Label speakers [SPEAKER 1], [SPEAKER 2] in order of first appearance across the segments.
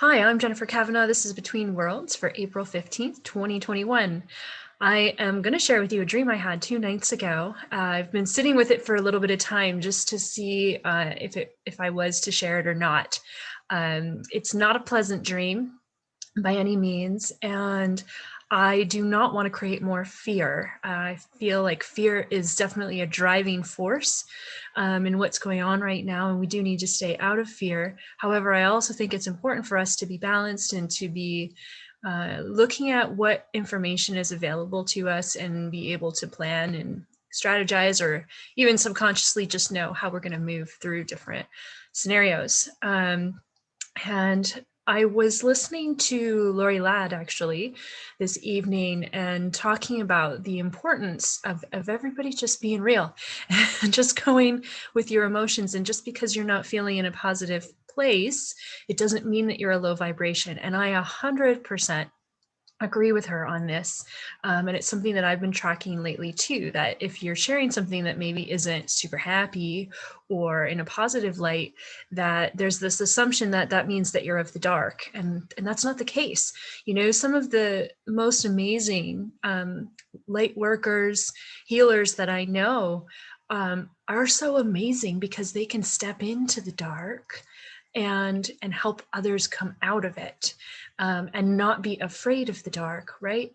[SPEAKER 1] Hi, I'm Jennifer Kavanaugh. This is Between Worlds for April 15th, 2021. I am going to share with you a dream I had 2 nights ago. I've been sitting with it for a little bit of time just to see if I was to share it or not. It's not a pleasant dream by any means, and I do not want to create more fear. I feel like fear is definitely a driving force in what's going on right now, and we do need to stay out of fear. However, I also think it's important for us to be balanced and to be looking at what information is available to us and be able to plan and strategize, or even subconsciously just know how we're going to move through different scenarios. And I was listening to Lori Ladd actually this evening and talking about the importance of everybody just being real and just going with your emotions. And just because you're not feeling in a positive place, it doesn't mean that you're a low vibration. And I 100% agree with her on this. And it's something that I've been tracking lately too, that if you're sharing something that maybe isn't super happy or in a positive light, that there's this assumption that that means that you're of the dark. And that's not the case. You know, some of the most amazing light workers, healers that I know are so amazing because they can step into the dark and help others come out of it. And not be afraid of the dark, right?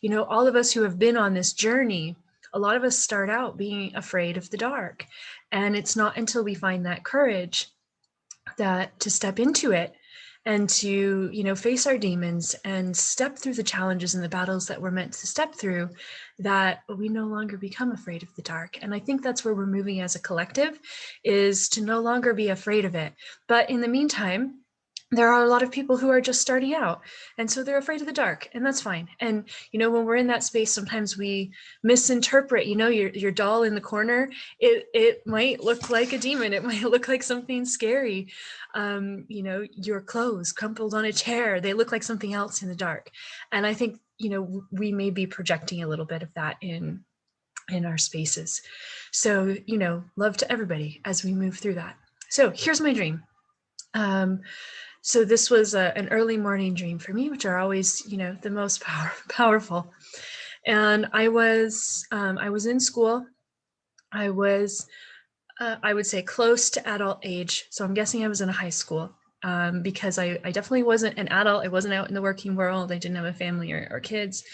[SPEAKER 1] You know, all of us who have been on this journey, a lot of us start out being afraid of the dark. And it's not until we find that courage that to step into it and to, you know, face our demons and step through the challenges and the battles that we're meant to step through, that we no longer become afraid of the dark. And I think that's where we're moving as a collective, is to no longer be afraid of it. But in the meantime, there are a lot of people who are just starting out, and so they're afraid of the dark, and that's fine. And you know, when we're in that space, sometimes we misinterpret, you know, your doll in the corner, it might look like a demon, it might look like something scary. You know, your clothes crumpled on a chair, they look like something else in the dark. And I think, you know, we may be projecting a little bit of that in our spaces. So, you know, love to everybody as we move through that. So here's my dream. So this was an early morning dream for me, which are always, you know, the most powerful. And I was in school. I was, I would say, close to adult age. So I'm guessing I was in a high school, because I definitely wasn't an adult. I wasn't out in the working world. I didn't have a family or kids.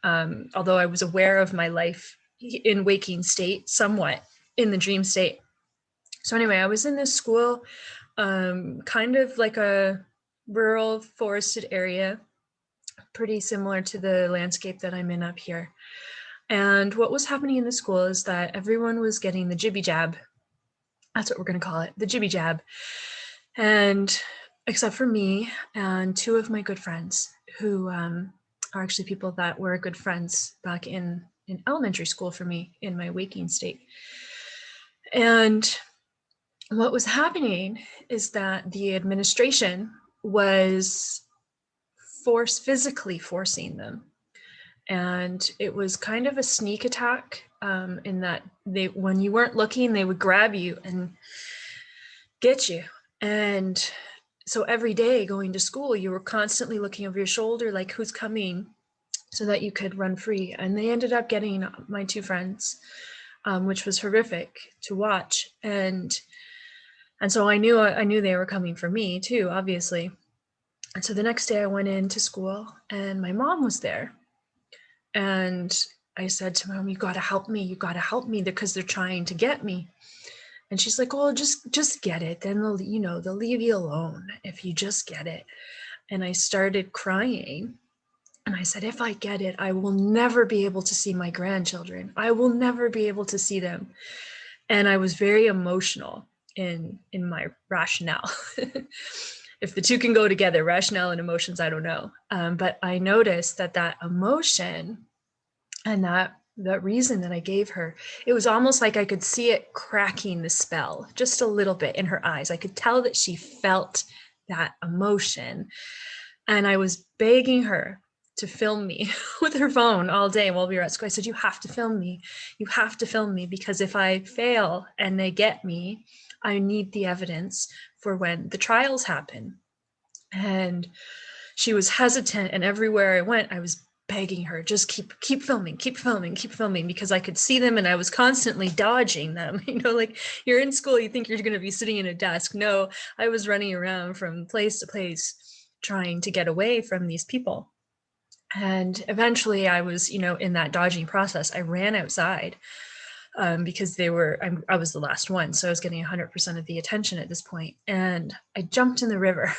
[SPEAKER 1] Although I was aware of my life in waking state, somewhat in the dream state. So anyway, I was in this school, kind of like a rural forested area, pretty similar to the landscape that I'm in up here. And what was happening in the school is that everyone was getting the jibby jab. That's what we're going to call it, the jibby jab. And except for me and two of my good friends who are actually people that were good friends back in elementary school for me in my waking state. And what was happening is that the administration was physically forcing them. And it was kind of a sneak attack, in that when you weren't looking, they would grab you and get you. And so every day going to school, you were constantly looking over your shoulder, like who's coming, so that you could run free. And they ended up getting my two friends, which was horrific to watch. And so I knew they were coming for me too, obviously. And so the next day I went into school and my mom was there. And I said to Mom, you got to help me. You got to help me because they're trying to get me. And she's like, well, just get it. Then they'll leave you alone if you just get it. And I started crying. And I said, if I get it, I will never be able to see my grandchildren. I will never be able to see them. And I was very emotional in my rationale. If the two can go together, rationale and emotions, I don't know. But I noticed that emotion and that reason that I gave her, it was almost like I could see it cracking the spell just a little bit in her eyes. I could tell that she felt that emotion. And I was begging her to film me with her phone all day while we were at school. I said, you have to film me. You have to film me, because if I fail and they get me, I need the evidence for when the trials happen. And she was hesitant, and everywhere I went, I was begging her, just keep filming, keep filming, keep filming, because I could see them and I was constantly dodging them. Like you're in school, you think you're going to be sitting in a desk. No, I was running around from place to place trying to get away from these people. And eventually I was, in that dodging process, I ran outside because I was the last one. So I was getting 100% of the attention at this point. And I jumped in the river.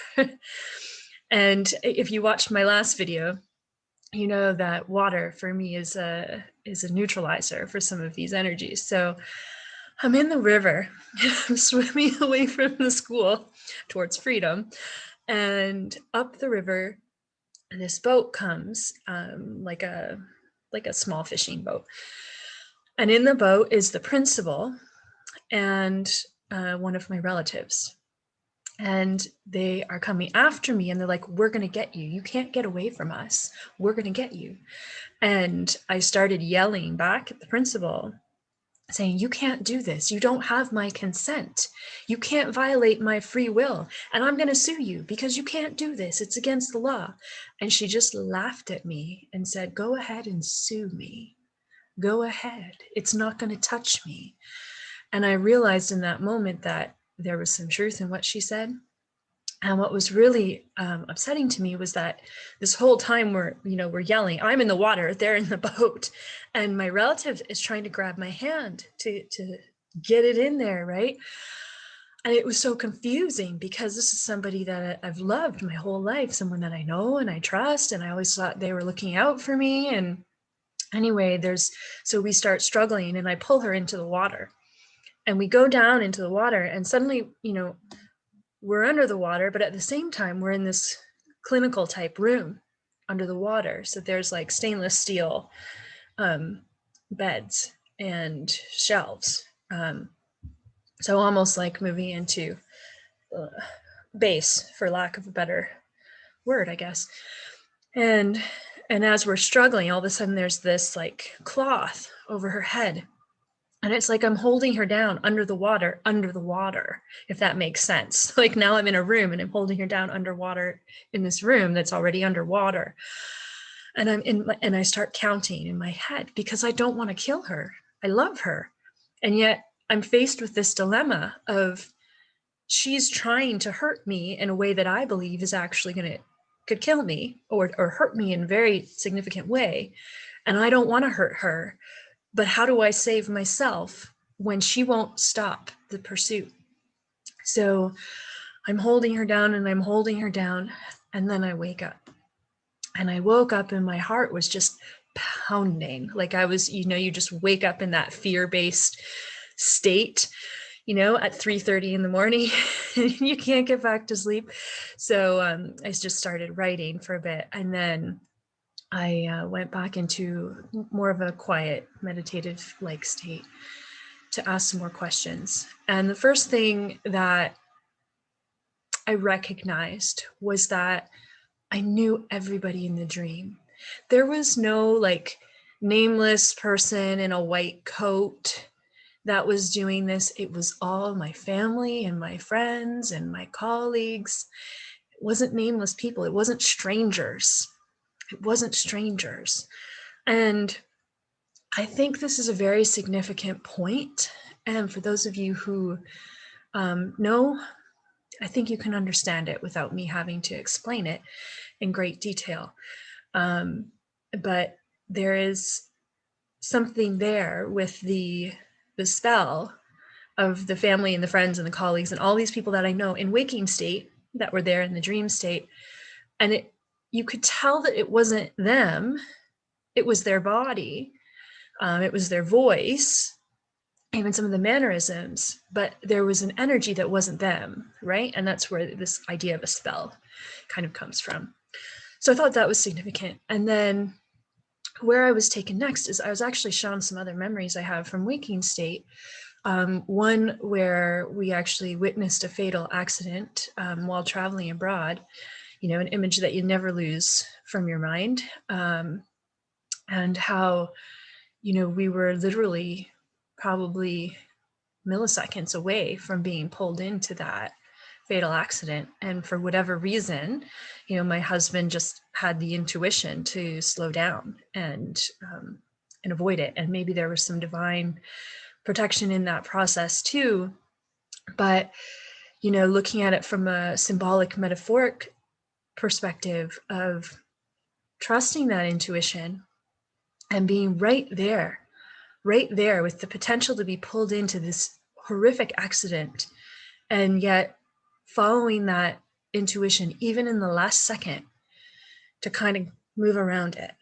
[SPEAKER 1] And if you watched my last video, you know that water for me is a neutralizer for some of these energies. So I'm in the river, I'm swimming away from the school towards freedom, and up the river, this boat comes, like a small fishing boat. And in the boat is the principal and one of my relatives. And they are coming after me, and they're like, we're going to get you. You can't get away from us. We're going to get you. And I started yelling back at the principal, saying, you can't do this. You don't have my consent. You can't violate my free will. And I'm going to sue you because you can't do this. It's against the law. And she just laughed at me and said, go ahead and sue me. Go ahead. It's not going to touch me. And I realized in that moment that there was some truth in what she said. And what was really upsetting to me was that this whole time we're yelling, I'm in the water, they're in the boat, and my relative is trying to grab my hand to get it in there, right? And it was so confusing because this is somebody that I've loved my whole life, someone that I know and I trust, and I always thought they were looking out for me. And anyway, so we start struggling, and I pull her into the water, and we go down into the water, and suddenly, we're under the water, but at the same time, we're in this clinical type room under the water. So there's like stainless steel beds and shelves. So almost like moving into base, for lack of a better word, I guess. And as we're struggling, all of a sudden there's this like cloth over her head. And it's like I'm holding her down under the water, if that makes sense. Like now I'm in a room and I'm holding her down underwater in this room that's already underwater. And and I start counting in my head because I don't want to kill her. I love her. And yet I'm faced with this dilemma of she's trying to hurt me in a way that I believe is actually could kill me or hurt me in a very significant way. And I don't want to hurt her. But how do I save myself when she won't stop the pursuit? So I'm holding her down and I'm holding her down. And then I wake up. And I woke up and my heart was just pounding. Like I was, you just wake up in that fear-based state, at 3:30 in the morning. You can't get back to sleep. So I just started writing for a bit. And then I went back into more of a quiet, meditative like state to ask some more questions. And the first thing that I recognized was that I knew everybody in the dream. There was no like nameless person in a white coat that was doing this. It was all my family and my friends and my colleagues. It wasn't nameless people. It wasn't strangers. It wasn't strangers. And I think this is a very significant point. And for those of you who know, I think you can understand it without me having to explain it in great detail. But there is something there with the spell of the family and the friends and the colleagues and all these people that I know in waking state that were there in the dream state. And you could tell that it wasn't them, it was their body, it was their voice, even some of the mannerisms, but there was an energy that wasn't them, right? And that's where this idea of a spell kind of comes from. So I thought that was significant. And then where I was taken next is I was actually shown some other memories I have from waking state. One where we actually witnessed a fatal accident while traveling abroad, an image that you never lose from your mind. And how, we were literally probably milliseconds away from being pulled into that fatal accident. And for whatever reason, my husband just had the intuition to slow down and avoid it. And maybe there was some divine protection in that process too. But, looking at it from a symbolic, metaphoric perspective of trusting that intuition and being right there with the potential to be pulled into this horrific accident, and yet following that intuition, even in the last second, to kind of move around it.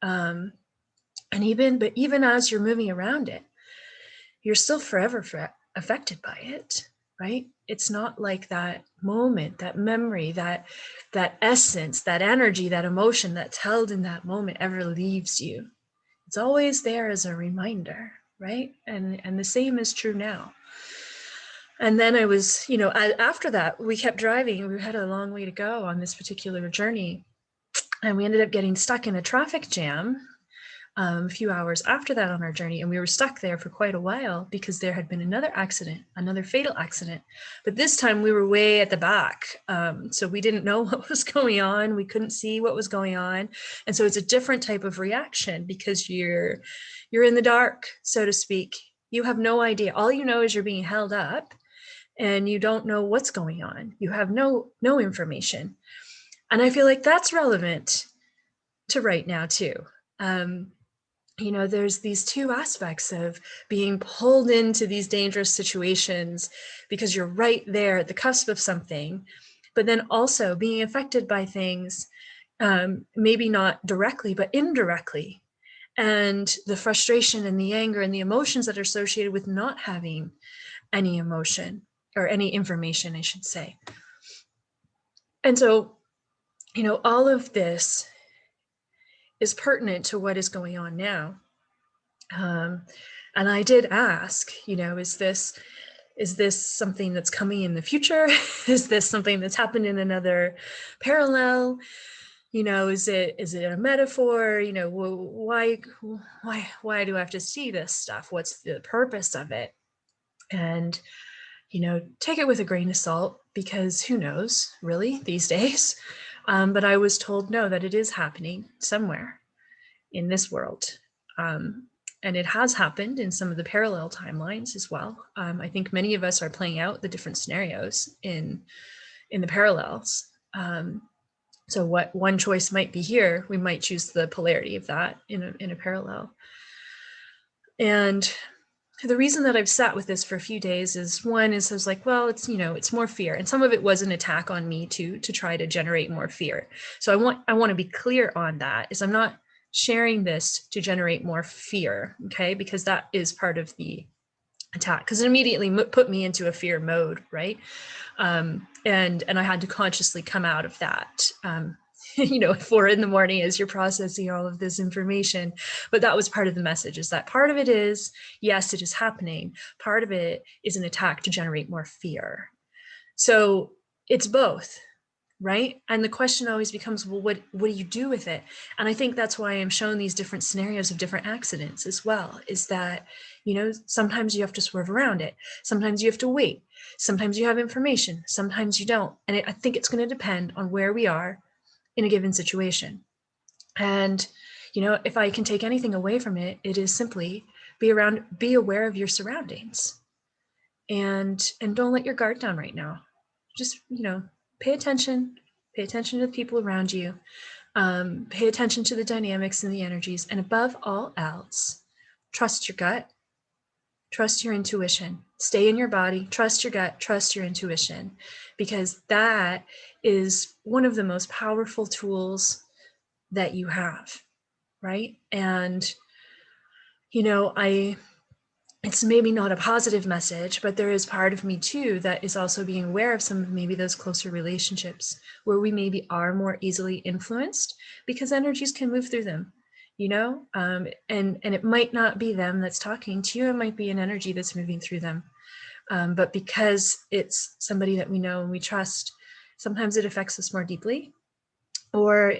[SPEAKER 1] But even as you're moving around it, you're still forever affected by it, right? It's not like that moment, that memory, that essence, that energy, that emotion that's held in that moment ever leaves you. It's always there as a reminder, right? And the same is true now. And then I was, after that, we kept driving. We had a long way to go on this particular journey. And we ended up getting stuck in a traffic jam a few hours after that on our journey. And we were stuck there for quite a while because there had been another accident, another fatal accident. But this time we were way at the back. So we didn't know what was going on. We couldn't see what was going on. And so it's a different type of reaction because you're in the dark, so to speak. You have no idea. All you know is you're being held up and you don't know what's going on. You have no information. And I feel like that's relevant to right now too. There's these two aspects of being pulled into these dangerous situations because you're right there at the cusp of something, but then also being affected by things, maybe not directly, but indirectly. And the frustration and the anger and the emotions that are associated with not having any emotion or any information, I should say. And so, all of this is pertinent to what is going on now. And I did ask, is this something that's coming in the future? Is this something that's happened in another parallel? Is it a metaphor? Why do I have to see this stuff? What's the purpose of it? And, take it with a grain of salt, because who knows really these days. But I was told no, that it is happening somewhere in this world. And it has happened in some of the parallel timelines as well. I think many of us are playing out the different scenarios in the parallels. So what one choice might be here, we might choose the polarity of that in a parallel. And the reason that I've sat with this for a few days is I was like, well, it's more fear. And some of it was an attack on me to try to generate more fear. So I want to be clear on that, is I'm not sharing this to generate more fear, okay? Because that is part of the attack, because it immediately put me into a fear mode, right? And I had to consciously come out of that. 4 a.m. as you're processing all of this information. But that was part of the message, is that part of it is, yes, it is happening. Part of it is an attack to generate more fear. So it's both, right? And the question always becomes, well, what do you do with it? And I think that's why I'm shown these different scenarios of different accidents as well, is that, sometimes you have to swerve around it. Sometimes you have to wait. Sometimes you have information. Sometimes you don't. And I think it's going to depend on where we are in a given situation. And, if I can take anything away from it, it is simply be aware of your surroundings, and don't let your guard down right now. Just, pay attention to the people around you, pay attention to the dynamics and the energies. And above all else, trust your gut, trust your intuition, stay in your body, trust your gut, trust your intuition, because that is one of the most powerful tools that you have, right? And, it's maybe not a positive message, but there is part of me too that is also being aware of some of maybe those closer relationships where we maybe are more easily influenced, because energies can move through them, and it might not be them that's talking to you. It might be an energy that's moving through them. But because it's somebody that we know and we trust, sometimes it affects us more deeply, or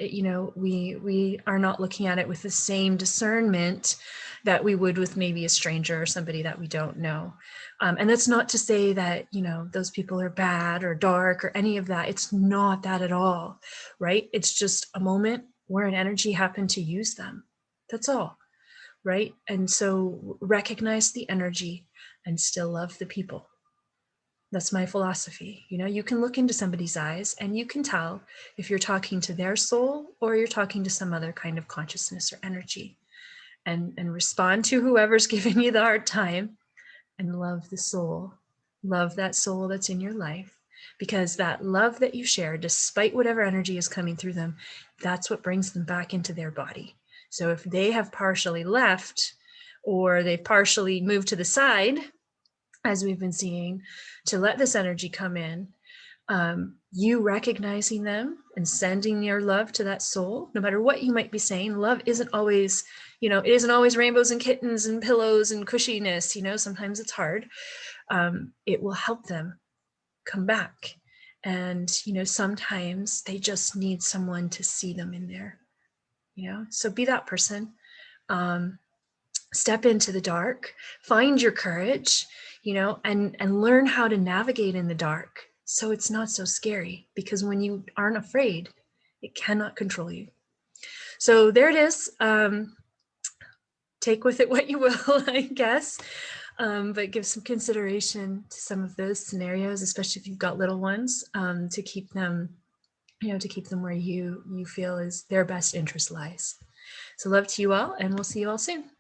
[SPEAKER 1] we are not looking at it with the same discernment that we would with maybe a stranger or somebody that we don't know. And that's not to say that, you know, those people are bad or dark or any of that. It's not that at all, right? It's just a moment where an energy happened to use them. That's all, right? And so recognize the energy and still love the people. That's my philosophy. You know, you can look into somebody's eyes and you can tell if you're talking to their soul or you're talking to some other kind of consciousness or energy. And respond to whoever's giving you the hard time, and love the soul. Love that soul that's in your life, because that love that you share, despite whatever energy is coming through them, that's what brings them back into their body. So if they have partially left or they've partially moved to the side, as we've been seeing, to let this energy come in, you recognizing them and sending your love to that soul, no matter what you might be saying. Love isn't always, you know, it isn't always rainbows and kittens and pillows and cushiness. You know, sometimes it's hard. It will help them come back. And, you know, sometimes they just need someone to see them in there, you know, so be that person. Step into the dark, find your courage, you know, and learn how to navigate in the dark so it's not so scary, because when you aren't afraid, it cannot control you. So there it is. Take with it what you will, I guess, but give some consideration to some of those scenarios, especially if you've got little ones, to keep them, you know, to keep them where you feel is their best interest lies. So love to you all, and we'll see you all soon.